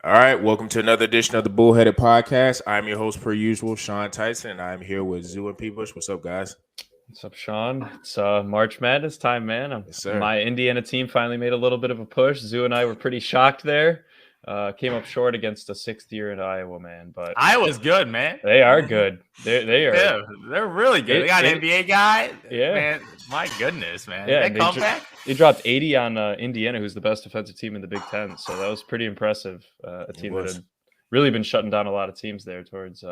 All right, welcome to another edition of the Bullheaded Podcast. I'm your host, per usual, Sean Tyson, and I'm here with Zoo and P. Bush. What's up, guys? What's up, Sean? It's March Madness time, man. Yes, sir. My Indiana team finally made a little bit of a push. Zoo and I were pretty shocked there. Came up short against a sixth year in Iowa, man. But Iowa's good, man. they are good. They are. Yeah, they're really good. They got an NBA guy. Yeah. Man, my goodness, man. Yeah, That comeback. They dropped 80 on Indiana, who's the best defensive team in the Big Ten. So that was pretty impressive. A team that had really been shutting down a lot of teams there towards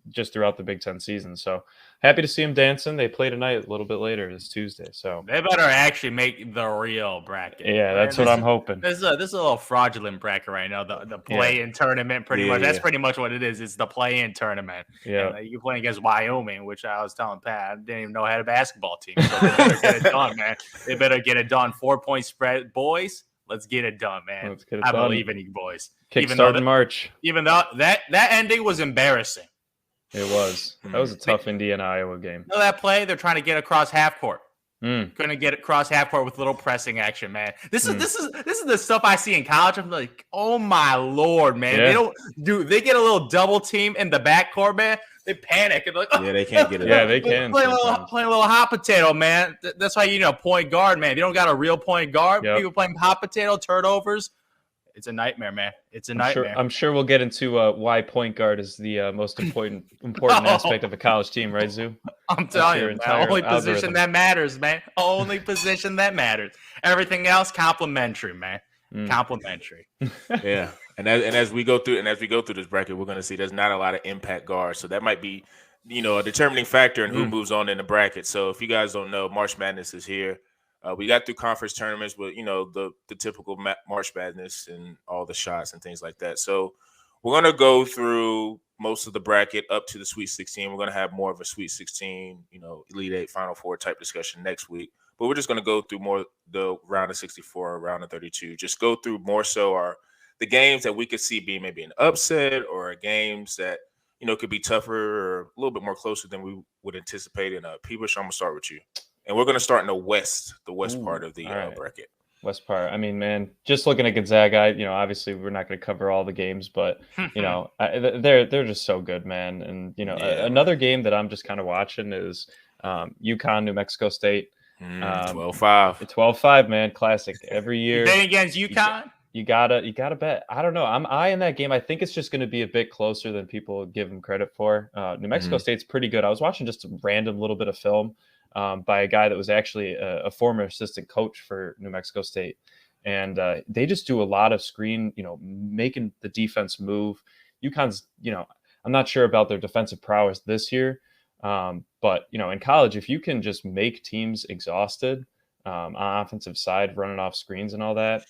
just throughout the Big Ten season. So happy to see them dancing. They play tonight a little bit later this Tuesday. So They better actually make the real bracket. yeah, that's what I'm hoping. This is a little fraudulent bracket right now. The play-in tournament, pretty much. That's pretty much what it is. It's the play-in tournament. Yeah. And, you're playing against Wyoming, which I was telling Pat, I didn't even know I had a basketball team. So they better get it done, man. They better get it done. 4-point spread, boys. Let's get it done, man. Let's get it I done. believe in you, boys. Kickstart in March. Even though that ending was embarrassing. It was. That was a tough Indiana-Iowa game. You know that play? They're trying to get across half court. Mm. Couldn't get across half court with little pressing action, man. This is the stuff I see in college. I'm like, oh my lord, man. Yeah. They get a little double team in the backcourt, man. They panic and like, Yeah, they can't get it. Yeah, up. they can. Playing a little hot potato, man. That's why you need a point guard, man. If you don't got a real point guard, Yep. people playing hot potato turnovers. It's a nightmare, man. It's a nightmare. I'm sure we'll get into why point guard is the most important aspect of a college team, right, Zoo? I'm telling you, man. entire Only position algorithm. that matters, man. Only position that matters. Everything else, complimentary, man. Complimentary. Yeah, and as we go through this bracket, we're going to see there's not a lot of impact guards, so that might be, a determining factor in who moves on in the bracket. So if you guys don't know, March Madness is here. We got through conference tournaments with, the typical March Madness and all the shots and things like that. So we're going to go through most of the bracket up to the Sweet 16. We're going to have more of a Sweet 16, Elite 8, Final Four type discussion next week. But we're just going to go through more the round of 64, round of 32. Just go through more so the games that we could see being maybe an upset or games that, could be tougher or a little bit more closer than we would anticipate. And P-Bush, I'm going to start with you. And we're going to start in the west part of the bracket. West part. I mean, man, just looking at Gonzaga, obviously we're not going to cover all the games, but they're just so good, man. And another game that I'm just kind of watching is UConn, New Mexico State. 12-5. 12-5, man, classic every year. Then against UConn. You gotta bet. I don't know. I'm eyeing that game. I think it's just going to be a bit closer than people give them credit for. New Mexico State's pretty good. I was watching just a random little bit of film by a guy that was actually a former assistant coach for New Mexico State. And they just do a lot of screen, making the defense move. UConn's, I'm not sure about their defensive prowess this year. But, in college, if you can just make teams exhausted on offensive side, running off screens and all that,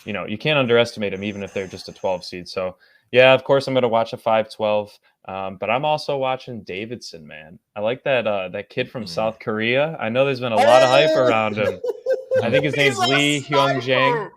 you can't underestimate them, even if they're just a 12 seed. So, yeah, of course, I'm going to watch a 5-12. But I'm also watching Davidson, man. I like that kid from South Korea. I know there's been a lot of hype around him. I think his name's Lee Hyung-Jang.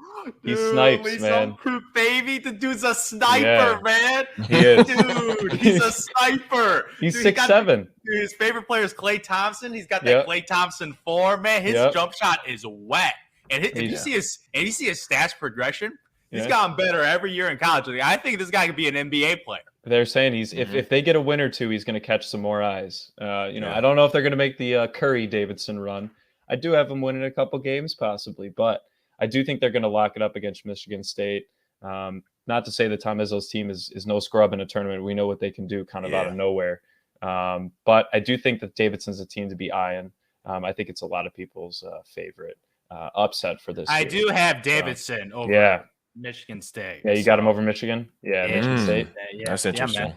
He snipes, man. Baby, the dude's a sniper, man. He is. Dude, he's a sniper. He's 6'7". His favorite player is Klay Thompson. He's got that Klay Thompson form, man. His jump shot is wet. And if you see his stats progression, he's gotten better every year in college. I think this guy could be an NBA player. They're saying if they get a win or two, he's going to catch some more eyes. I don't know if they're going to make the Curry Davidson run. I do have him winning a couple games possibly, but I do think they're going to lock it up against Michigan State. Not to say that Tom Izzo's team is no scrub in a tournament. We know what they can do kind of out of nowhere. But I do think that Davidson's a team to be eyeing. I think it's a lot of people's favorite upset for this year. I do have Davidson over Michigan State. Yeah, you got him over Michigan? Yeah, Michigan State. Yeah, that's interesting.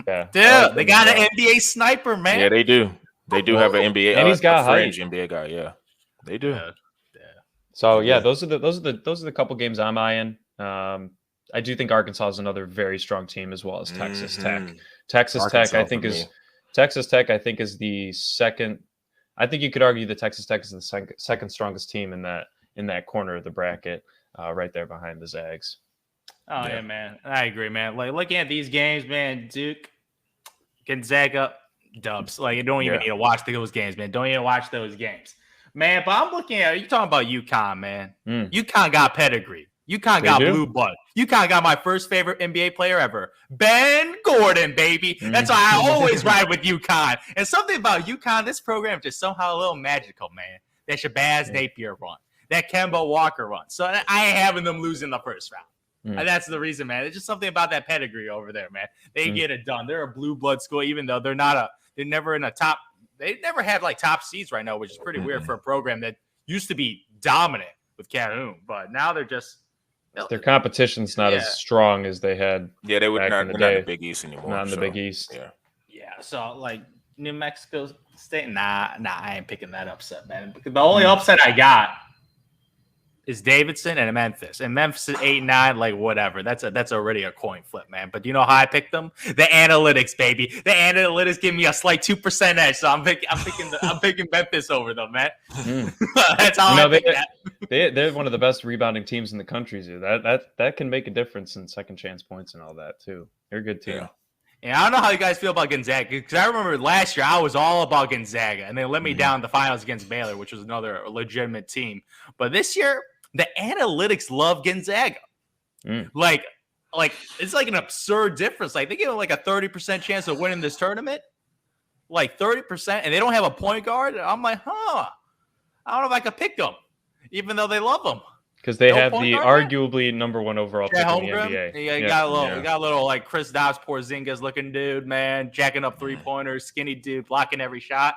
Yeah, dude, they got an NBA sniper, man. Yeah, they do. They do have an NBA and he's got a fringe NBA guy. Yeah, they do. So those are the couple games I'm eyeing. I do think Arkansas is another very strong team, as well as Texas Tech. Texas Tech, I think is the second. I think you could argue that Texas Tech is the second strongest team in that corner of the bracket, right there behind the Zags. Oh yeah, man, I agree, man. Like looking at these games, man, Duke, Gonzaga, dubs. Like you don't even need to watch those games, man. Don't even watch those games, man. But I'm looking at you talking about UConn, man. UConn got pedigree. UConn got blue blood. UConn got my first favorite NBA player ever, Ben Gordon, baby. That's why I always ride with UConn. And something about UConn, this program is just somehow a little magical, man. That Shabazz Napier run, that Kemba Walker run. So I ain't having them lose in the first round. And that's the reason, man. It's just something about that pedigree over there, man. They get it done. They're a blue blood school, even though they're never in a top. They never had like top seeds right now, which is pretty weird for a program that used to be dominant with Calhoun, but now they're just. Their competition's not as strong as they had. Yeah, they would not in the Big East anymore. Not in the Big East. Yeah. So like New Mexico State, nah, I ain't picking that upset, man. The only upset I got is Davidson and Memphis. And Memphis is 8-9, like whatever. That's already a coin flip, man. But do you know how I picked them? The analytics, baby. The analytics give me a slight 2% edge, so I'm picking Memphis over them, man. That's how I pick that. They're one of the best rebounding teams in the country. So that can make a difference in second chance points and all that too. They're a good team. Yeah, I don't know how you guys feel about Gonzaga, because I remember last year I was all about Gonzaga, and they let me down in the finals against Baylor, which was another legitimate team. But this year, the analytics love Gonzaga. Like it's like an absurd difference. Like they give them like a 30% chance of winning this tournament, like 30%, and they don't have a point guard. I'm like, I don't know if I could pick them, even though they love them. Because they have the arguably number 1 overall pick in the NBA. Yeah, you got a little like Chris Dobbs, Porzingis looking dude, man, jacking up 3-pointers, skinny dude, blocking every shot.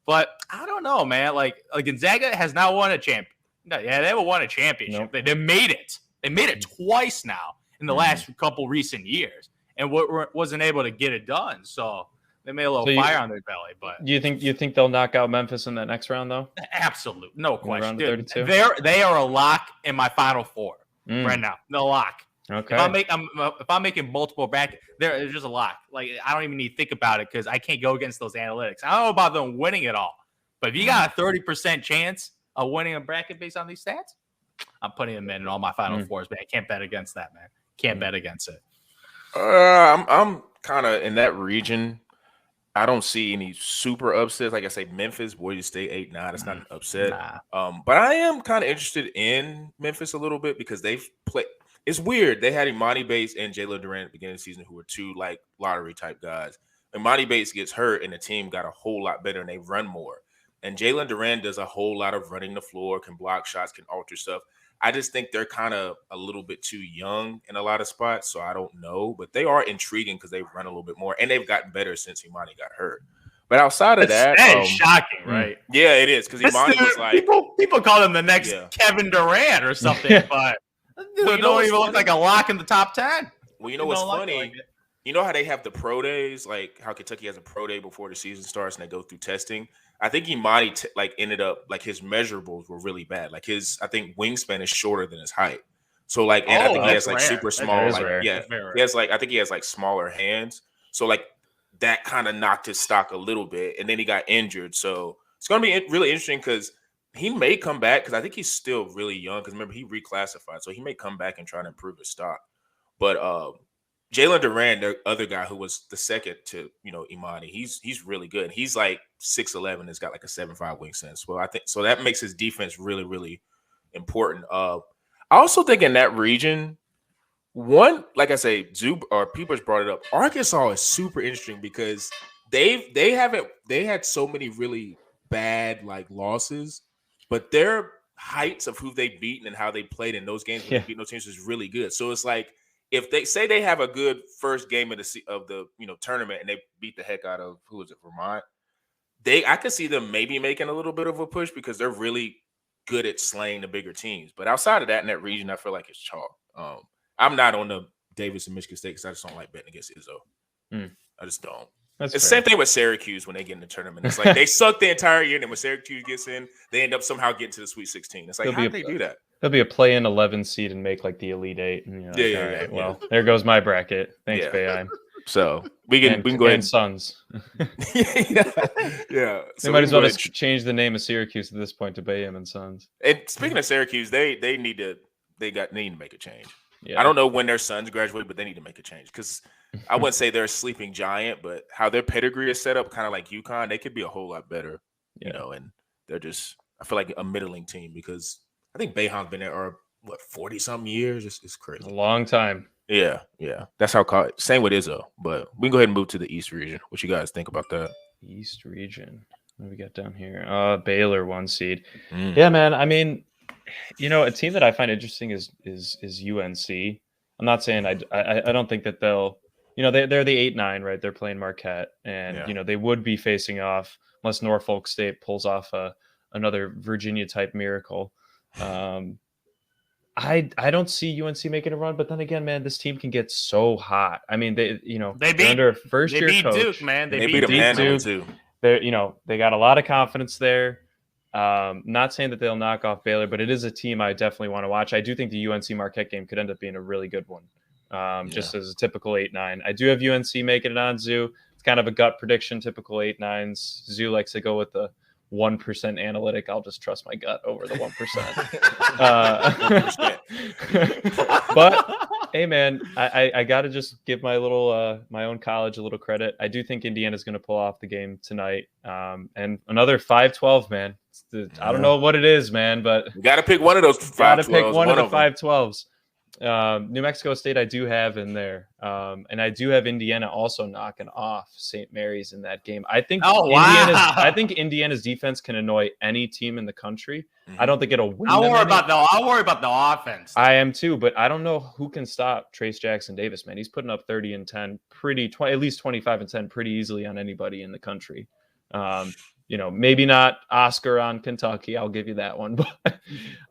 But I don't know, man. Like Gonzaga has not won a champion. No, yeah, they haven't won a championship. Nope. They made it. They made it twice now in the last couple recent years, and wasn't able to get it done. So they made a little fire on their belly. But do you think they'll knock out Memphis in that next round though? Absolute, no question. Dude, they are a lock in my Final Four right now. No lock. Okay. If I'm making multiple brackets, there's just a lock. Like I don't even need to think about it because I can't go against those analytics. I don't know about them winning it all, but if you got a 30% chance of winning a bracket based on these stats, I'm putting them in all my Final Fours, man. I can't bet against that, man. Can't bet against it. I'm kind of in that region. I don't see any super upsets. Like I say, Memphis, Boise State 8-9. It's not an upset. But I am kind of interested in Memphis a little bit because they've played. It's weird. They had Imani Bates and Jalen Durant at the beginning of the season, who were two like lottery type guys. Imani Bates gets hurt, and the team got a whole lot better, and they run more. And Jalen Durant does a whole lot of running the floor, can block shots, can alter stuff. I just think they're kind of a little bit too young in a lot of spots, so I don't know. But they are intriguing because they run a little bit more, and they've gotten better since Imani got hurt. But outside of that is shocking, right? Yeah, it is because Imani was like people call him the next Kevin Durant or something, but dude, don't even look like a lock in the top 10. Well, you know what's funny? Like you know how they have the pro days, like how Kentucky has a pro day before the season starts, and they go through testing. I think Imani ended up like his measurables were really bad. Like I think wingspan is shorter than his height. So like, and I think he has like super small, like he has like I think he has like smaller hands. So like that kind of knocked his stock a little bit, and then he got injured. So it's gonna be really interesting because he may come back because I think he's still really young. Because remember he reclassified, so he may come back and try to improve his stock. But Jalen Durant, the other guy who was the second to, Imani, he's really good. He's like 6'11", has got like a 7'5" wingspan. So I think so that makes his defense really, really important. I also think in that region, like I say, Peepers brought it up. Arkansas is super interesting because they had so many really bad like losses, but their heights of who they beaten and how they played in those games when they beat those teams is really good. So it's like, if they say they have a good first game of the tournament and they beat the heck out of Vermont, I could see them maybe making a little bit of a push because they're really good at slaying the bigger teams. But outside of that, in that region, I feel like it's chalk. I'm not on the Davis and Michigan State because I just don't like betting against Izzo. I just don't. It's the same thing with Syracuse when they get in the tournament. It's like they suck the entire year, and then when Syracuse gets in, they end up somehow getting to the Sweet 16. It's like, how do they do that? There'll be a play-in 11 seed and make like the Elite 8. And well, there goes my bracket. Thanks, Bayheim. So we can go ahead. And Suns. Yeah. So they might as well just change the name of Syracuse at this point to Bayheim and Suns. And speaking of Syracuse, they need to make a change. Yeah. I don't know when their sons graduate, but they need to make a change because I wouldn't say they're a sleeping giant, but how their pedigree is set up, kind of like UConn, they could be a whole lot better, and they're just, I feel like a middling team because I think Boeheim's been there, or 40-something years. It's crazy. A long time. Yeah. That's how college. Same with Izzo. But we can go ahead and move to the East region. What you guys think about that? East region. What do we got down here? Baylor 1 seed. Yeah, man. I mean, a team that I find interesting is UNC. I'm not saying I don't think that they'll. They're the 8-9, right? They're playing Marquette, and they would be facing off unless Norfolk State pulls off another Virginia type miracle. I don't see UNC making a run, but then again, man, this team can get so hot. I mean, they're under a first year coach. Duke, man. They beat Duke too. They got a lot of confidence there. Not saying that they'll knock off Baylor, but it is a team I definitely want to watch. I do think the UNC Marquette game could end up being a really good one. Just as a typical 8-9. I do have UNC making it on Zoo. It's kind of a gut prediction, typical 8-9s. Zoo likes to go with the 1% analytic. I'll just trust my gut over the 1%. But hey, man, I got to just give my own college a little credit. I do think Indiana's going to pull off the game tonight. And another 5-12, man. I don't know what it is, man, but you got to pick one of those 5-12s. Got to pick one of the 5-12s. New Mexico State I do have in there, and I do have Indiana also knocking off St. Mary's in that game. I think Indiana's defense can annoy any team in the country. I don't think it'll win. I'll worry about the offense. I am too, but I don't know who can stop Trace Jackson Davis, man. He's putting up 30 and 10 at least 25 and 10 pretty easily on anybody in the country. Maybe not Oscar on Kentucky. I'll give you that one, but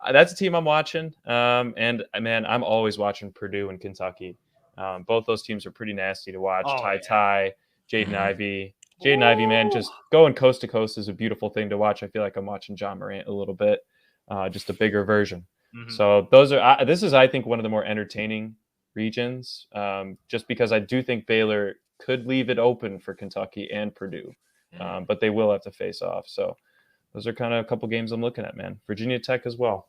that's a team I'm watching. And man, I'm always watching Purdue and Kentucky. Both those teams are pretty nasty to watch. Ty, Jaden Ivey. Jaden Ivey, man, just going coast to coast is a beautiful thing to watch. I feel like I'm watching John Morant a little bit, just a bigger version. So this is, I think, one of the more entertaining regions, just because I do think Baylor could leave it open for Kentucky and Purdue. But they will have to face off. So those are kind of a couple games I'm looking at, man. Virginia Tech as well.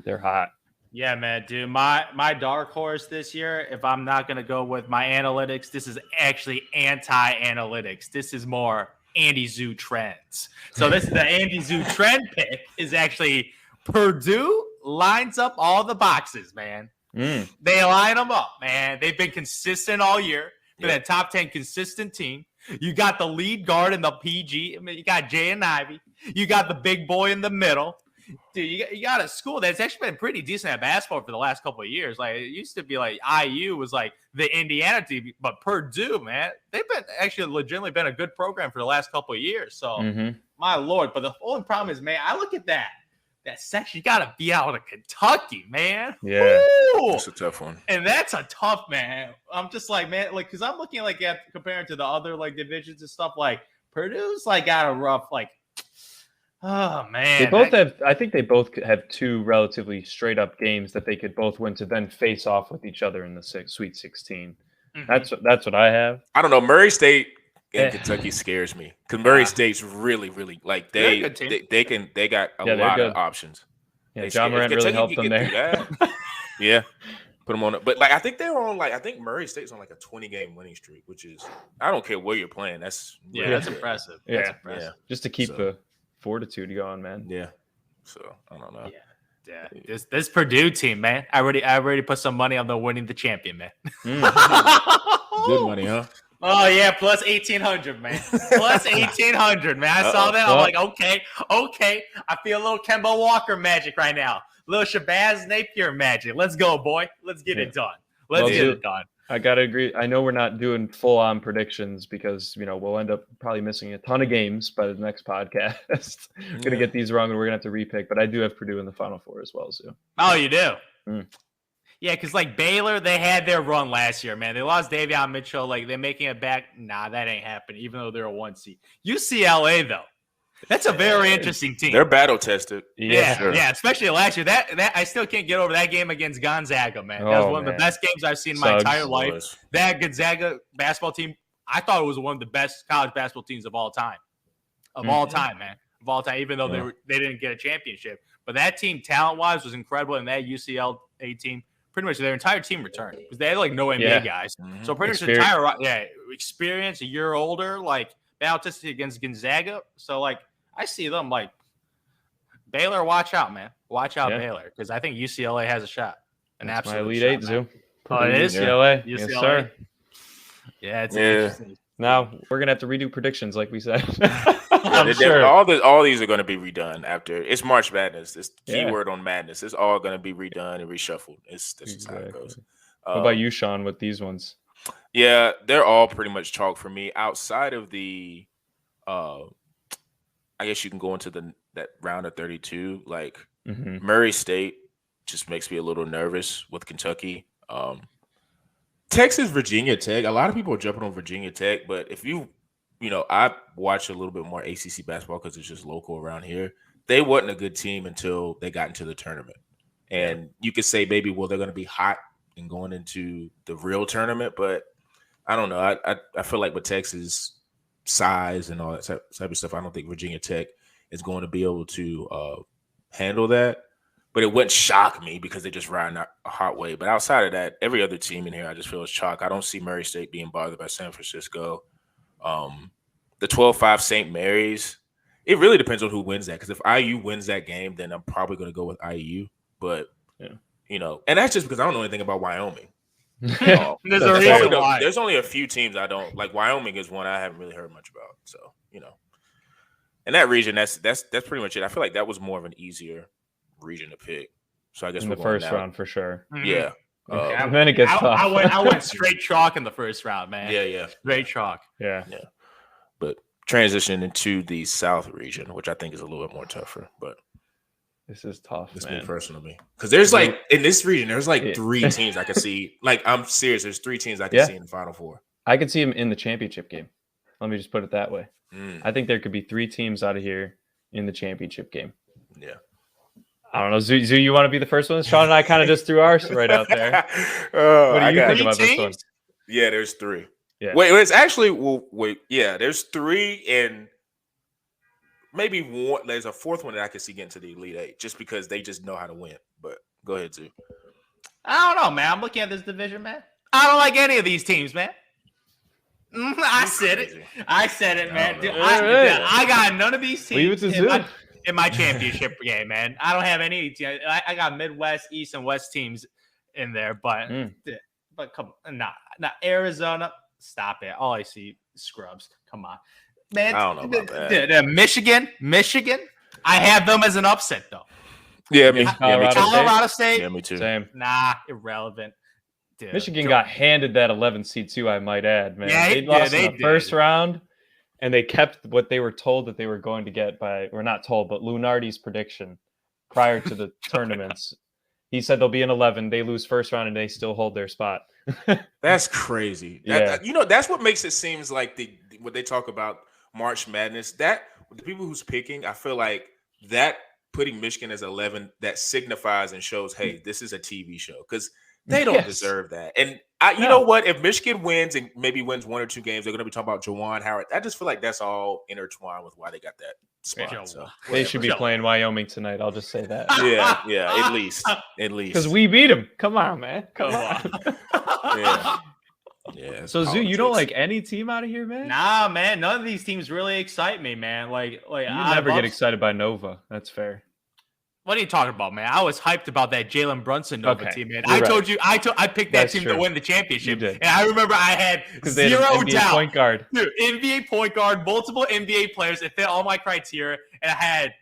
They're hot. Yeah, man, dude. My dark horse this year, if I'm not going to go with my analytics, this is actually anti-analytics. This is more Andy Zoo trends. So this is the Andy Zoo trend pick is actually Purdue lines up all the boxes, man. They line them up, man. They've been consistent all year. Been a top 10 consistent team. You got the lead guard in the PG. I mean, you got Jaden Ivey. You got the big boy in the middle. Dude, you got a school that's actually been pretty decent at basketball for the last couple of years. Like, it used to be like IU was like the Indiana team, but Purdue, man, they've been actually legitimately been a good program for the last couple of years. So, my Lord. But the only problem is, man, I look at that section. You got to be out of Kentucky, man. Yeah. Woo! That's a tough one. And that's a tough, man. I'm just like, man, like, because I'm looking like at comparing to the other like divisions and stuff. Like Purdue's like got a rough, like, oh man. They both have. I think they both have two relatively straight up games that they could both win to then face off with each other in the Sweet 16. That's what I have. I don't know. Murray State and Kentucky scares me because Murray State's really, really like they got a lot of options. Yeah, John Morant really helped them there. Yeah, put them on it. But like I think they're on I think Murray State's on like a 20-game winning streak, which is I don't care where you're playing. That's that's impressive. Yeah, that's impressive. Yeah. Just to keep the fortitude going, man. Yeah. So I don't know. Yeah. This Purdue team, man. I already put some money on them winning the champion, man. Good money, huh? Oh yeah, plus 1,800, man. Plus 1,800, man. I saw that. I'm like, okay. I feel a little Kemba Walker magic right now. A little Shabazz Napier magic. Let's go, boy. Let's get it done. Let's get it done. I gotta agree. I know we're not doing full-on predictions because we'll end up probably missing a ton of games by the next podcast. Gonna get these wrong, and we're gonna have to repick. But I do have Purdue in the Final Four as well, Zoo. Oh, you do? Yeah, because like Baylor, they had their run last year, man. They lost Davion Mitchell. Like they're making it back. Nah, that ain't happening. Even though they're a 1 seed. UCLA though, that's a very interesting team. They're battle tested. Yeah, especially last year. That I still can't get over that game against Gonzaga, man. That was one of the best games I've seen in my entire life. That Gonzaga basketball team, I thought it was one of the best college basketball teams of all time. All time, man. Of all time, even though they didn't get a championship. But that team, talent-wise, was incredible, and that UCLA team. Pretty much their entire team returned because they had like no NBA guys. So pretty much the entire experience, a year older, like battle tested against Gonzaga. So like I see them like Baylor, watch out, man. Watch out, Baylor, because I think UCLA has a shot. That's my Elite Eight, Zoo. Oh, it is? UCLA. Yes, sir. Yeah, it's interesting. Now we're gonna have to redo predictions, like we said. I'm sure all these are going to be redone after. It's March Madness. This keyword on madness. It's all going to be redone and reshuffled. This is how it goes. What about you, Sean? With these ones? Yeah, they're all pretty much chalk for me. Outside of the, I guess you can go into that round of 32. Like Murray State just makes me a little nervous with Kentucky. Texas, Virginia Tech. A lot of people are jumping on Virginia Tech, but if I watch a little bit more ACC basketball because it's just local around here. They wasn't a good team until they got into the tournament. And you could say maybe, well, they're going to be hot and going into the real tournament, but I don't know. I feel like with Texas size and all that type of stuff, I don't think Virginia Tech is going to be able to handle that. But it wouldn't shock me because they just ride a hot wave. But outside of that, every other team in here I just feel is chalk. I don't see Murray State being bothered by San Francisco. The 12-5 St. Mary's, it really depends on who wins that. Because if IU wins that game, then I'm probably going to go with IU. But, and that's just because I don't know anything about Wyoming. There's only a few teams I don't like. Wyoming is one I haven't really heard much about. So, in that region, that's pretty much it. I feel like that was more of an easier region to pick. So I guess in the first round for sure. Yeah. And then it gets tough. I went straight chalk in the first round, man. Yeah. Straight chalk. Yeah. But transition into the South region, which I think is a little bit more tougher. But this is tough, man. Me personally. Because there's in this region, there's three teams I could see. Like, I'm serious. There's three teams I could see in the Final Four. I could see them in the championship game. Let me just put it that way. I think there could be three teams out of here in the championship game. Yeah. I don't know. Zoo, you want to be the first one? Sean and I kind of just threw ours right out there. What do you think about this one? Yeah, there's three. Yeah. Wait, it's actually there's three and maybe one. There's a fourth one that I could see getting to the Elite Eight just because they just know how to win. But go ahead, Zoo. I don't know, man. I'm looking at this division, man. I don't like any of these teams, man. I said it, man. Dude, I got none of these teams in my championship game, man. I don't have any. I got Midwest, East, and West teams in there, but come on, not Arizona. Stop it. All I see is scrubs. Come on, man. I don't know about that. Michigan. I have them as an upset, though. Yeah, me. Colorado State. Yeah, me too. Same. Nah, irrelevant. Dude, Michigan got handed that 11 seed too, I might add, man. Yeah, they lost in the first round, and they kept what they were told that they were going to get or not told, but Lunardi's prediction prior to the tournaments. He said they'll be in 11. They lose first round, and they still hold their spot. That's crazy. That's what makes it seems like what they talk about March Madness. That the people who's picking, I feel like that putting Michigan as 11 that signifies and shows, hey, this is a TV show because they don't deserve that. And you know what? If Michigan wins and maybe wins one or two games, they're going to be talking about Juwan Howard. I just feel like that's all intertwined with why they got that spot. So they should be playing Wyoming tonight. I'll just say that. Yeah, at least. Because we beat them. Come on, man. Come on. Yeah. So Zoo, you don't like any team out of here, man? Nah, man. None of these teams really excite me, man. Like you never get excited by Nova. That's fair. What are you talking about, man? I was hyped about that Jalen Brunson Nova team, man. Told you, I picked that team to win the championship. You did. And I remember I had zero doubt. Point guard. Dude, NBA point guard, multiple NBA players. It fit all my criteria, and I had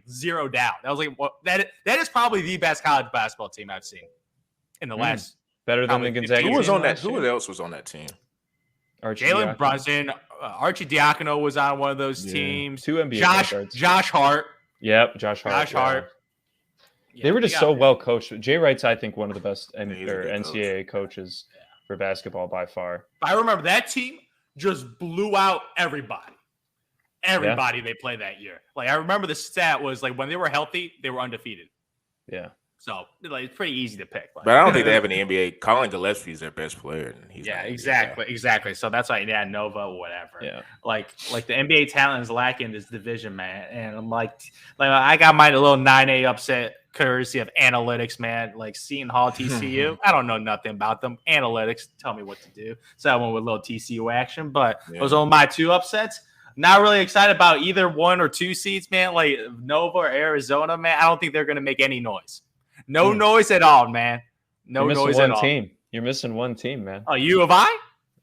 zero doubt. I was like, that is probably the best college basketball team I've seen in the last. Better than the Gonzaga. Who was on that? Who else was on that team? Jalen Brunson, Archie Diacono was on one of those teams. Two NBA guards. Josh Hart. Yep, Josh Hart. They were just so well coached. Jay Wright's, I think, one of the best NCAA coaches for basketball by far. I remember that team just blew out everybody. Everybody they played that year. I remember the stat was when they were healthy, they were undefeated. Yeah. So it's pretty easy to pick. But I don't think they have any NBA. Colin Gillespie's their best player. And he's exactly. So that's why Nova or whatever. Yeah. Like the NBA talent is lacking in this division, man. And I'm like I got my little 9A upset courtesy of analytics, man. Seton Hall, TCU. I don't know nothing about them. Analytics tell me what to do. So I went with a little TCU action. But those are my two upsets. Not really excited about either 1 or 2 seeds, man. Like Nova or Arizona, man. I don't think they're going to make any noise. No noise at all, man. No noise at all. You're missing one team, man. Oh, U of I?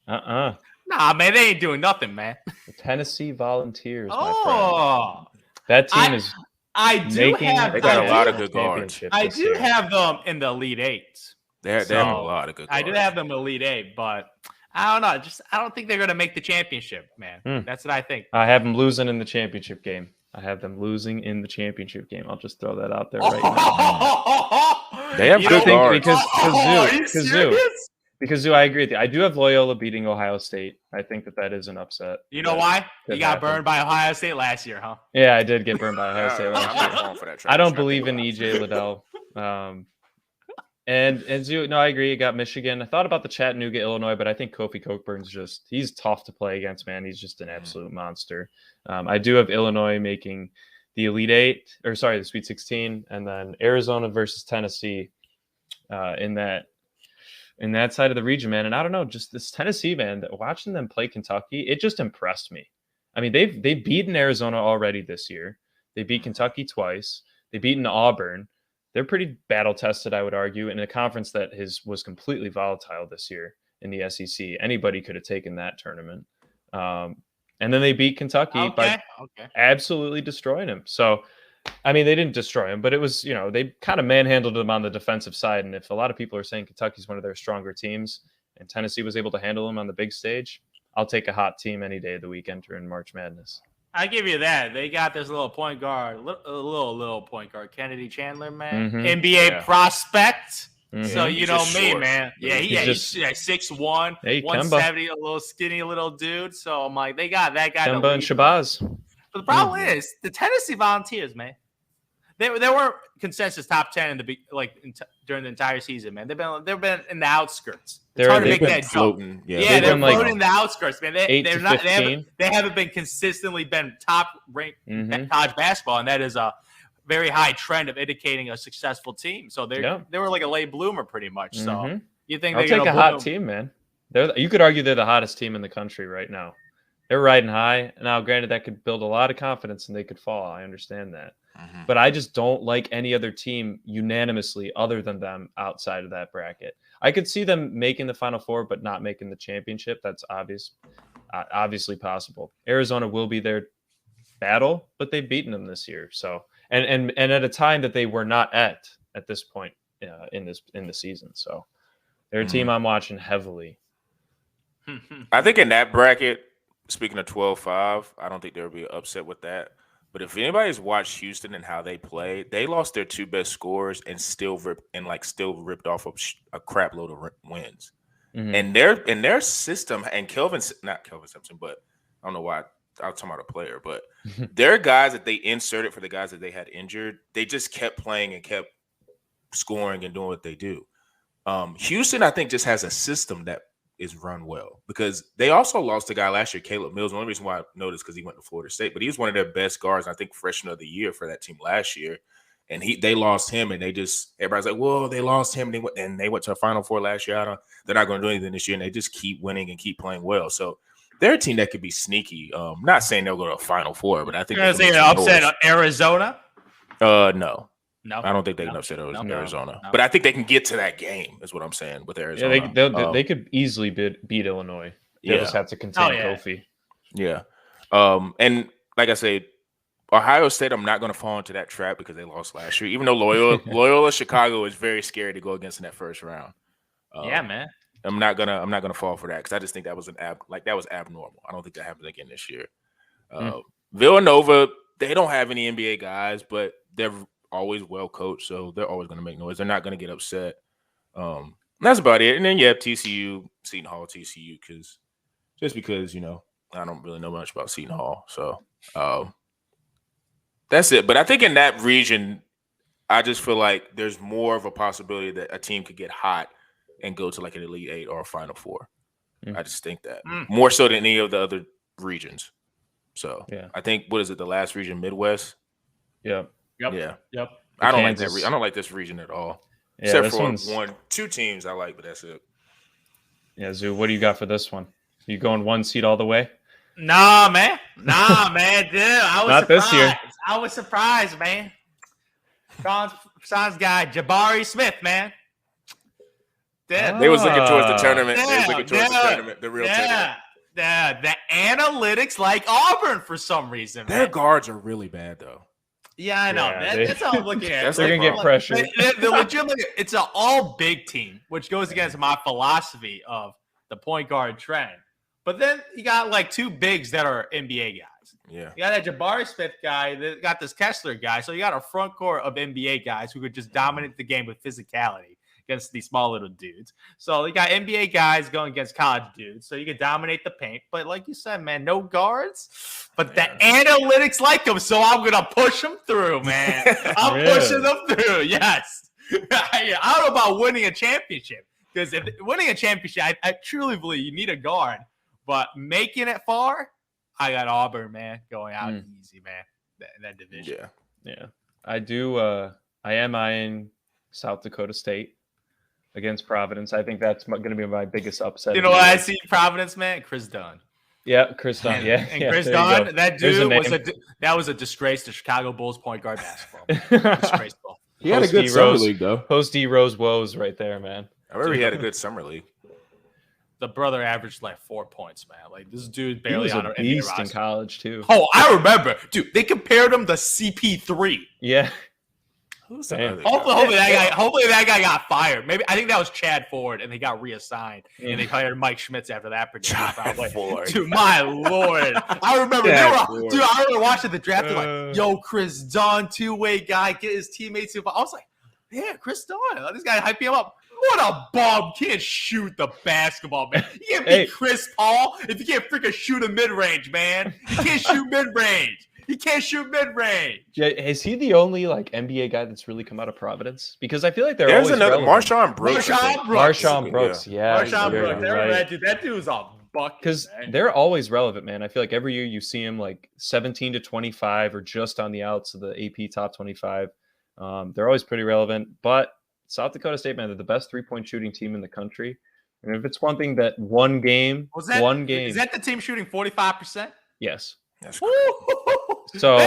Uh-uh. Nah, man, they ain't doing nothing, man. The Tennessee Volunteers, my friend. That team is I do have they got a lot of good guards. I do have them in the Elite 8. They have a lot of good guards. I do have them Elite 8, but I don't know. I don't think they're going to make the championship, man. That's what I think. I have them losing in the championship game. I'll just throw that out there right now. They have good guards. Because Zoo, I agree with you. I do have Loyola beating Ohio State. I think that is an upset. You know why? You got burned by Ohio State last year, huh? Yeah, I did get burned by Ohio State last year. I don't believe in EJ Liddell. And Zoo, no, I agree. You got Michigan. I thought about the Chattanooga, Illinois, but I think Kofi Cockburn's he's tough to play against, man. He's just an absolute monster. I do have Illinois making the the Sweet 16, and then Arizona versus Tennessee in that side of the region, man. And I don't know, just this Tennessee, man, watching them play Kentucky, it just impressed me. I mean, they've beaten Arizona already this year. They beat Kentucky twice. They've beaten Auburn. They're pretty battle tested, I would argue, in a conference that was completely volatile this year in the SEC. Anybody could have taken that tournament. And then they beat Kentucky by absolutely destroying him. So, I mean, they didn't destroy him, but it was, they kind of manhandled him on the defensive side. And if a lot of people are saying Kentucky's one of their stronger teams and Tennessee was able to handle him on the big stage, I'll take a hot team any day of the week entering March Madness. I give you that. They got this little point guard, little point guard, Kennedy Chandler, man. NBA prospect. So you know me, short. Man. Yeah, he's 6'1", 170, a little skinny little dude. So I'm like, they got that guy. Kemba and Shabazz. But the problem is the Tennessee Volunteers, man. They weren't consensus top 10 during the entire season, man. They've been in the outskirts. It's hard to make that floating. Jump. Yeah, they're floating in the outskirts, man. They haven't been consistently top ranked in college basketball, and that is a very high trend of indicating a successful team. So they were like a late bloomer, pretty much. So you think I'll take a hot team, man? You could argue they're the hottest team in the country right now. They're riding high. Now, granted, that could build a lot of confidence and they could fall. I understand that. But I just don't like any other team unanimously other than them outside of that bracket. I could see them making the Final Four, but not making the championship. That's obviously possible. Arizona will be their battle, but they've beaten them this year. So, and at a time that they were not at this point in the season. So they're a team I'm watching heavily. I think in that bracket, speaking of 12-5, I don't think there will be an upset with that. But if anybody's watched Houston and how they play, they lost their 2 best scorers and still ripped off a crap load of wins. And their system and not Kelvin Simpson, but I don't know why I'm talking about a player, but their guys that they inserted for the guys that they had injured, they just kept playing and kept scoring and doing what they do. Houston, I think, just has a system that is run well because they also lost a guy last year, Caleb Mills. The only reason why I noticed because he went to Florida State, but he was one of their best guards, I think, freshman of the year for that team last year. And they lost him, and everybody's like, "Whoa, they lost him." And they went to a Final Four last year. They're not going to do anything this year, and they just keep winning and keep playing well. So they're a team that could be sneaky. Not saying they'll go to a Final Four, but I think they're going to upset Arizona. No. I don't think they can upset Arizona. No. But I think they can get to that game, is what I'm saying, with Arizona. Yeah, they could easily beat Illinois. They just have to contain Kofi. Yeah. And like I said, Ohio State, I'm not going to fall into that trap because they lost last year. Even though Loyola Chicago is very scared to go against in that first round. Yeah, man. I'm not gonna fall for that because I just think that was that was abnormal. I don't think that happens again this year. Villanova, they don't have any NBA guys, but they're always well coached, so they're always going to make noise. They're not going to get upset. That's about it. And then TCU, Seton Hall, TCU, because I don't really know much about Seton Hall, so that's it. But I think in that region, I just feel like there's more of a possibility that a team could get hot and go to like an Elite 8 or a Final Four. I just think that more so than any of the other regions. So I think the last region, Midwest? Yeah. Yep. I don't like that. I don't like this region at all. Yeah, except for 2 teams I like, but that's it. Yeah, Zoo, what do you got for this one? You going 1 seed all the way? Nah, man. Dude, I was Not surprised. This year. I was surprised, man. Sean's guy, Jabari Smith, man. They was looking towards the tournament. They was looking towards the tournament, the real tournament. The analytics like Auburn for some reason. Their guards are really bad, though. Yeah, I know. That's how I'm looking at it. They're going to get pressure. It's an all big team, which goes against my philosophy of the point guard trend. But then you got like two bigs that are NBA guys. Yeah. You got that Jabari Smith guy. That got this Kessler guy. So you got a front court of NBA guys who could just dominate the game with physicality against these small little dudes. So you got NBA guys going against college dudes. So you can dominate the paint. But like you said, man, no guards. But the analytics like them. So I'm going to push them through, man. I'm pushing them through. Yes. I don't know about winning a championship. Because if winning a championship, I truly believe you need a guard. But making it far, I got Auburn, man, going out easy, man. That division. Yeah. I do. I am eyeing South Dakota State against Providence. I think that's going to be my biggest upset. You know what I see Providence, man? Chris Dunn. Yeah, Chris Dunn. Yeah, and Chris Dunn, that dude was a disgrace to Chicago Bulls point guard basketball. Disgraceful. He had a good summer league, though. Post D Rose woes right there, man. I remember he had a good summer league. The brother averaged like 4 points, man. Like this dude barely he was on a beast in college too. Oh, I remember, dude. They compared him to CP3. Yeah. Hopefully that guy got fired. Maybe I think that was Chad Ford, and they got reassigned, and they hired Mike Schmitz after that prediction. Dude, my lord! I remember I remember watching the draft. They're like, "Yo, Chris Dunn, two-way guy, get his teammates." I was like, "Yeah, Chris Dunn, this guy hyping him up." What a bum! Can't shoot the basketball, man. You can't beat Chris Paul if you can't freaking shoot a mid-range, man. You can't shoot mid-range. He can't shoot mid-range. Is he the only like NBA guy that's really come out of Providence? Because I feel like there's another Marshawn Brooks. Marshawn Brooks, yeah. Marshawn Brooks. Right. That dude's a bucket. Because they're always relevant, man. I feel like every year you see him like 17 to 25 or just on the outs of the AP top 25. They're always pretty relevant. But South Dakota State, man, they're the best three-point shooting team in the country. And if it's one thing that one game. Is that the team shooting 45%? Yes. That's crazy. So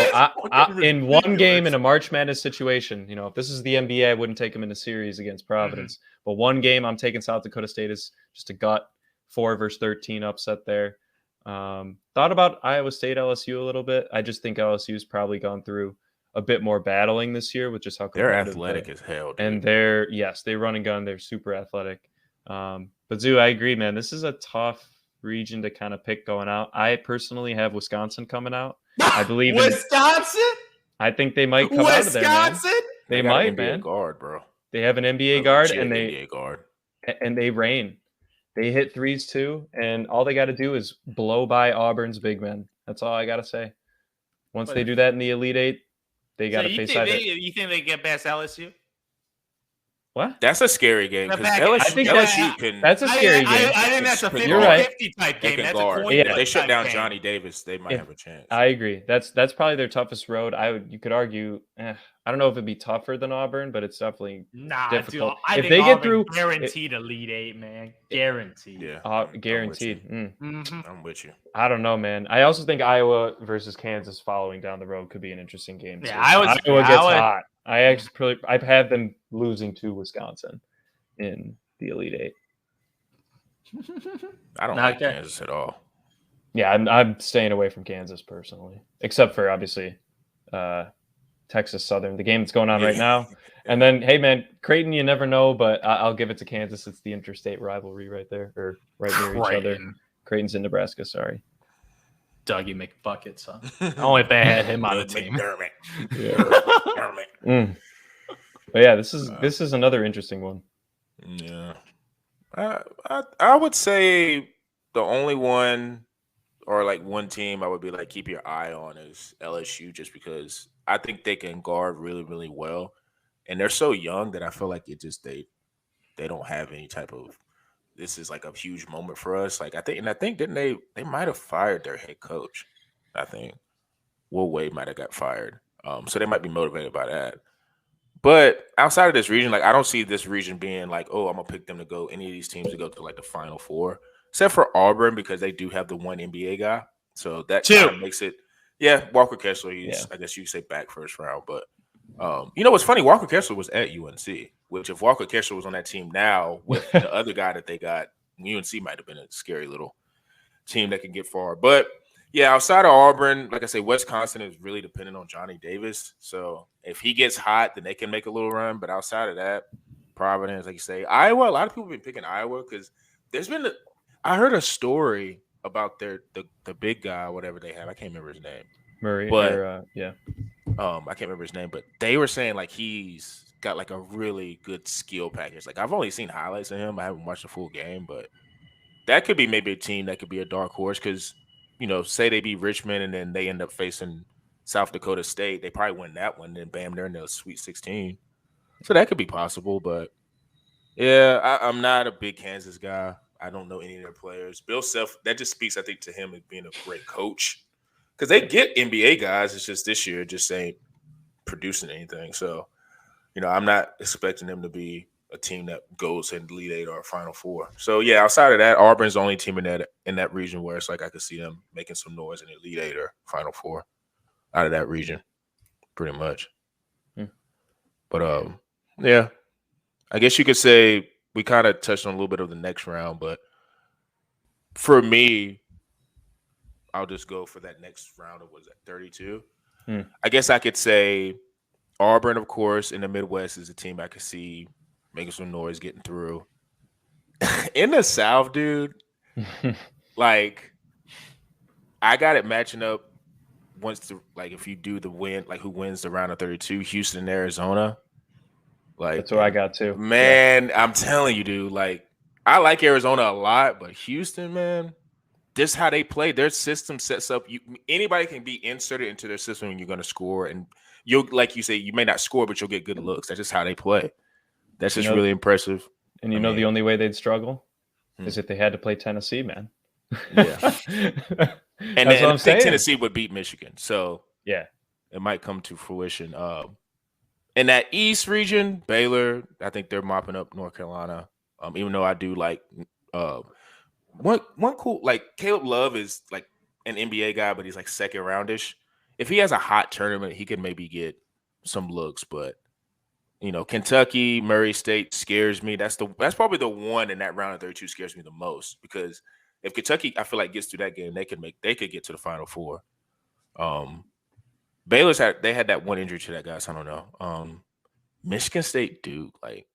in one game in a March Madness situation, you know, if this is the NBA, I wouldn't take them in a series against Providence. But one game, I'm taking South Dakota State as just a gut 4-13 upset there. Thought about Iowa State, LSU a little bit. I just think LSU's probably gone through a bit more battling this year with just how they're athletic as hell. Dude. And they run and gun. They're super athletic. But Zoo, I agree, man. This is a tough region to kind of pick going out. I personally have Wisconsin coming out. I believe Wisconsin. I think they might come out of there. Wisconsin. They might, man. Guard, bro. They have an NBA guard, and they reign. They hit threes too, and all they got to do is blow by Auburn's big men. That's all I got to say. Once they do that in the Elite Eight, they got to face either. You think they get past LSU? What? That's a scary game because LSU can. That's a scary game. I think that's a 50-50 type game. That's a coin. Yeah, they shut down Johnny Davis. They might have a chance. I agree. That's probably their toughest road. You could argue. I don't know if it'd be tougher than Auburn, but it's definitely difficult. Dude, I think they get through, guaranteed Elite Eight, man. Guaranteed. Yeah, guaranteed. I'm with you. I don't know, man. I also think Iowa versus Kansas following down the road could be an interesting game. Yeah, Iowa gets hot. I've had them losing to Wisconsin in the Elite Eight. I don't like Kansas at all. Yeah, I'm staying away from Kansas personally, except for obviously Texas Southern, the game that's going on right now. And then, hey, man, Creighton, you never know, but I'll give it to Kansas. It's the interstate rivalry right there, or right near each other. Creighton's in Nebraska, sorry. Dougie McBuckets, huh? Only if they had him on the team. But yeah, this is another interesting one. Yeah. I would say the only one or like one team I would be like keep your eye on is LSU, just because I think they can guard really, really well. And they're so young that I feel like they don't have any type of this is like a huge moment for us. Like I think didn't they might have fired their head coach. I think Will Wade might have got fired. So they might be motivated by that. But outside of this region, like I don't see this region being like, oh, I'm gonna pick them to go any of these teams to go to like the Final Four, except for Auburn because they do have the one NBA guy. So that kind of makes it. Yeah, Walker Kessler. I guess you could say back first round, but you know what's funny? Walker Kessler was at UNC, which if Walker Kessler was on that team now with the other guy that they got, UNC might have been a scary little team that can get far. But yeah, outside of Auburn, like I say, Wisconsin is really dependent on Johnny Davis. So if he gets hot, then they can make a little run. But outside of that, Providence, like you say, Iowa. A lot of people have been picking Iowa because there's been. I heard a story about the big guy, whatever they have. I can't remember his name. Murray. But I can't remember his name. But they were saying like he's got like a really good skill package. Like I've only seen highlights of him. I haven't watched the full game, but that could be maybe a team that could be a dark horse because, you know, say they beat Richmond and then they end up facing South Dakota State. They probably win that one. Then bam, they're in the Sweet 16. So that could be possible. But yeah, I'm not a big Kansas guy. I don't know any of their players. Bill Self, that just speaks, I think, to him as being a great coach because they get NBA guys. It's just this year just ain't producing anything. So, you know, I'm not expecting them to be a team that goes in Elite Eight or Final Four. So yeah, outside of that, Auburn's the only team in that region where it's like I could see them making some noise in Elite Eight or Final Four out of that region, pretty much. But yeah, I guess you could say we kind of touched on a little bit of the next round, but for me, I'll just go for that next round of 32. I guess I could say Auburn, of course, in the Midwest is a team I could see making some noise, getting through. In the South, dude, like I got it matching up if you do the win, like who wins the round of 32, Houston and Arizona. Like that's what I got too. Man, yeah. I'm telling you, dude, like I like Arizona a lot, but Houston, man, this how they play. Their system sets up anybody can be inserted into their system and you're gonna score. And you'll, like you say, you may not score, but you'll get good looks. That's just how they play. That's just really impressive. And the only way they'd struggle is if they had to play Tennessee, man. Yeah. and I think Tennessee would beat Michigan. So yeah, it might come to fruition. In that East region, Baylor, I think they're mopping up North Carolina. Even though I do like one cool, like Caleb Love is like an NBA guy, but he's like second roundish. If he has a hot tournament, he could maybe get some looks, but you know, Kentucky, Murray State scares me. That's probably the one in that round of 32 scares me the most because if Kentucky, I feel like gets through that game, they could get to the Final Four. Baylor's had that one injury to that guy, so I don't know. Michigan State, Duke, like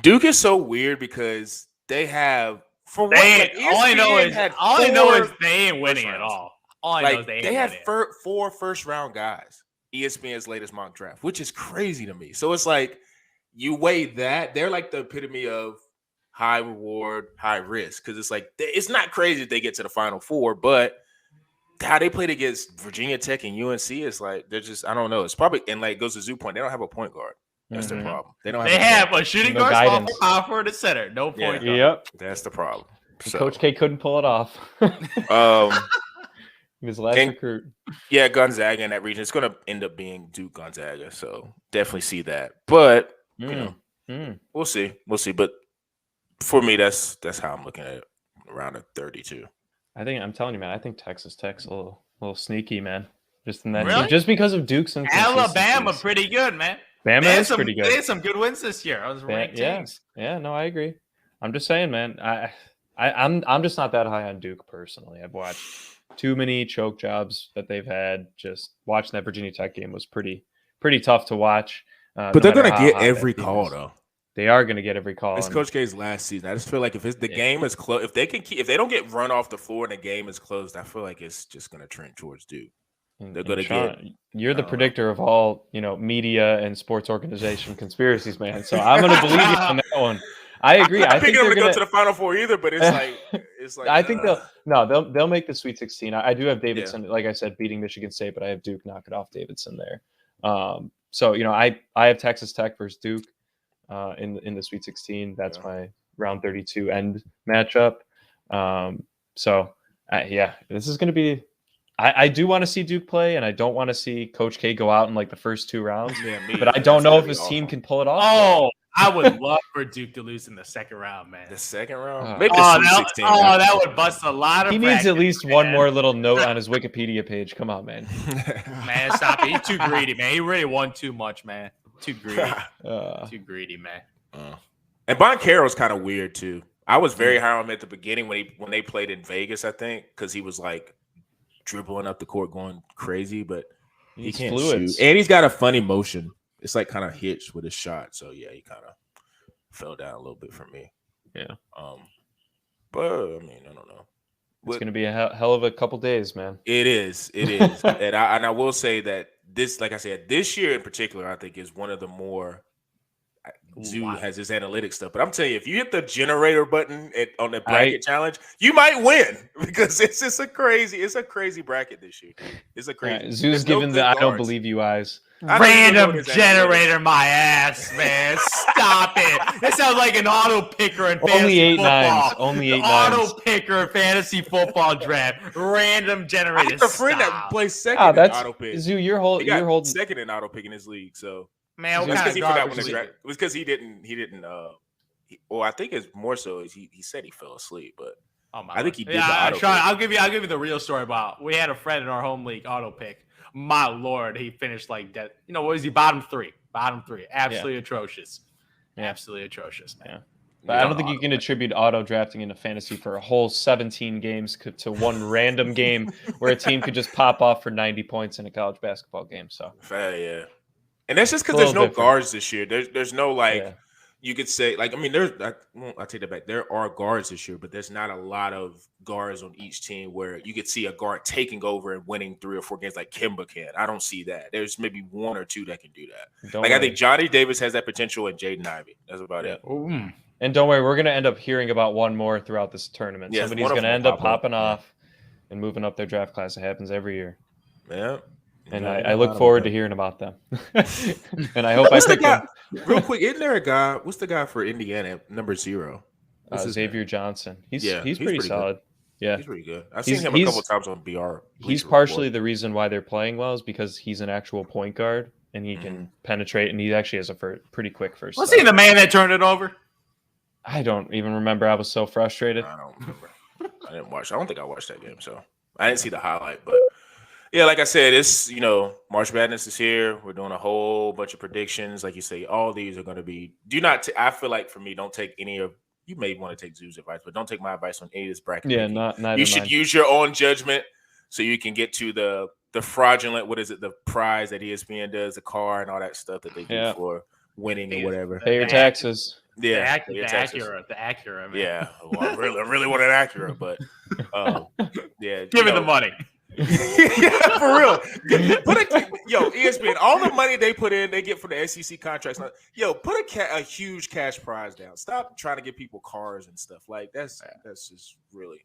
Duke is so weird because they have all I know is they ain't winning at all. All I know is they had 4 first round guys. ESPN's latest mock draft, which is crazy to me. So it's like you weigh that. They're like the epitome of high reward, high risk because it's like it's not crazy that they get to the Final Four, but how they played against Virginia Tech and UNC is like they're just I don't know. It's probably and like goes to Zoo Point. They don't have a point guard. That's the problem. They don't. Have a shooting guard, small forward, and center. No point guard. Yep, that's the problem. So, Coach K couldn't pull it off. His last recruit. Yeah, Gonzaga in that region. It's going to end up being Duke Gonzaga. So definitely see that. But you know, we'll see. We'll see. But for me, that's how I'm looking at it around a 32. I'm telling you, man. I think Texas Tech's a little sneaky, man. Just in that team, just because of Duke's and Alabama, pretty good, man. Bama is pretty good. They had some good wins this year. I was ranked teams. Yeah. No, I agree. I'm just saying, man. I'm just not that high on Duke personally. I've watched too many choke jobs that they've had. Just watching that Virginia Tech game was pretty tough to watch. But they're going to get every call, though. They are going to get every call. It's Coach K's last season. I just feel like if the game is close, if they don't get run off the floor and the game is closed, I feel like it's just going to trend towards Duke. They're going to get. You're the predictor of all media and sports organization conspiracies, man. So I'm going to believe you on that one. I agree. I think they're going to go to the Final Four either, but it's like I think they'll make the Sweet 16. I do have Davidson, like I said, beating Michigan State, but I have Duke knock it off Davidson there. So I have Texas Tech versus Duke in the Sweet 16. That's my round 32 end matchup. This is going to be. I do want to see Duke play, and I don't want to see Coach K go out in like the first 2 rounds. But I don't know if his team can pull it off. Oh, I would love for Duke to lose in the second round, man. The second round? Maybe the Sweet 16. That would bust a lot of He needs at least one more little note on his Wikipedia page. Come on, man. Man, stop it. He's too greedy, man. He really won too much, man. Too greedy. Too greedy, man. And Banchero's kind of weird, too. I was very high on him at the beginning when they played in Vegas, I think, because he was like dribbling up the court going crazy, but he can't shoot. And he's got a funny motion. It's like kind of hitched with his shot. So, yeah, he kind of fell down a little bit for me. Yeah. But, I mean, I don't know. It's going to be a hell of a couple days, man. It is. and I will say that this, like I said, this year in particular, I think is one of the more Zoo has his analytics stuff, but I'm telling you, if you hit the generator button on the bracket challenge, you might win because it's a crazy bracket this year. It's a crazy. Zoo's giving the I don't believe you eyes. Random generator, my ass, man. Stop it. That sounds like an auto picker in fantasy football. Only 8 auto picker in fantasy football draft. Random generator. I have a friend that plays second in auto pick. Zoo, you're holding second in auto pick in his league, so. Man, it was because he didn't. Well, I think it's more so is he said he fell asleep, but I think he did. I'll give you the real story about. We had a friend in our home league auto pick. My lord, he finished like dead. You know, what was he? Bottom three. Absolutely atrocious. Absolutely atrocious, man. Yeah. But I don't think you can attribute auto drafting into fantasy for a whole 17 games to one random game where a team could just pop off for 90 points in a college basketball game. So yeah. And that's just because there's no guards this year. There's no you could say I take that back. There are guards this year, but there's not a lot of guards on each team where you could see a guard taking over and winning 3 or 4 games like Kemba can. I don't see that. There's maybe 1 or 2 that can do that. I think Johnny Davis has that potential and Jaden Ivey. That's about it. And don't worry, we're going to end up hearing about one more throughout this tournament. Yeah, somebody's going to end up popping off and moving up their draft class. It happens every year. Yeah. And I look forward to hearing about them. And I hope I pick them. Real quick, isn't there a guy? What's the guy for Indiana, number 0? Xavier Johnson. He's pretty solid. Good. Yeah, he's pretty good. I've seen him a couple times on BR. He's partially the reason why they're playing well is because he's an actual point guard and he can penetrate, and he actually has a pretty quick first. Was he the man that turned it over? I don't even remember. I was so frustrated. I don't remember. I didn't watch. I don't think I watched that game, so I didn't see the highlight, but. Yeah, like I said, it's, March Madness is here. We're doing a whole bunch of predictions. Like you say, all these are going to be – I feel like for me, don't take any of – you may want to take Zoo's advice, but don't take my advice on any of this bracket. Yeah, not you should use your own judgment so you can get to the fraudulent – what is it? The prize that ESPN does, the car and all that stuff that they do for winning or whatever. Pay your taxes. Yeah, the Acura, man. Yeah, well, I really want an Acura, but give me the money. Yeah, for real. ESPN, all the money they put in, they get from the SEC contracts. Put a huge cash prize down. Stop trying to get people cars and stuff. Like that's just really,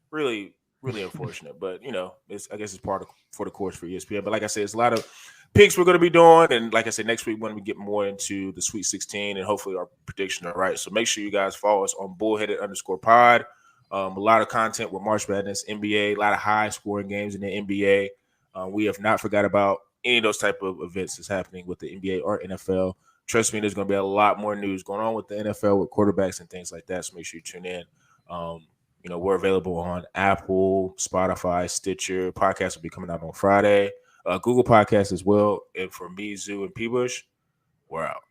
really, really unfortunate. But I guess it's for the course for ESPN. But like I said, it's a lot of picks we're going to be doing, and like I said, next week when we get more into the Sweet 16, and hopefully our predictions are right. So make sure you guys follow us on bullheaded_pod. A lot of content with March Madness, NBA, a lot of high-scoring games in the NBA. We have not forgot about any of those type of events that's happening with the NBA or NFL. Trust me, there's going to be a lot more news going on with the NFL with quarterbacks and things like that, so make sure you tune in. We're available on Apple, Spotify, Stitcher. Podcasts will be coming out on Friday. Google Podcasts as well. And for me, Zoo, and P. Bush, we're out.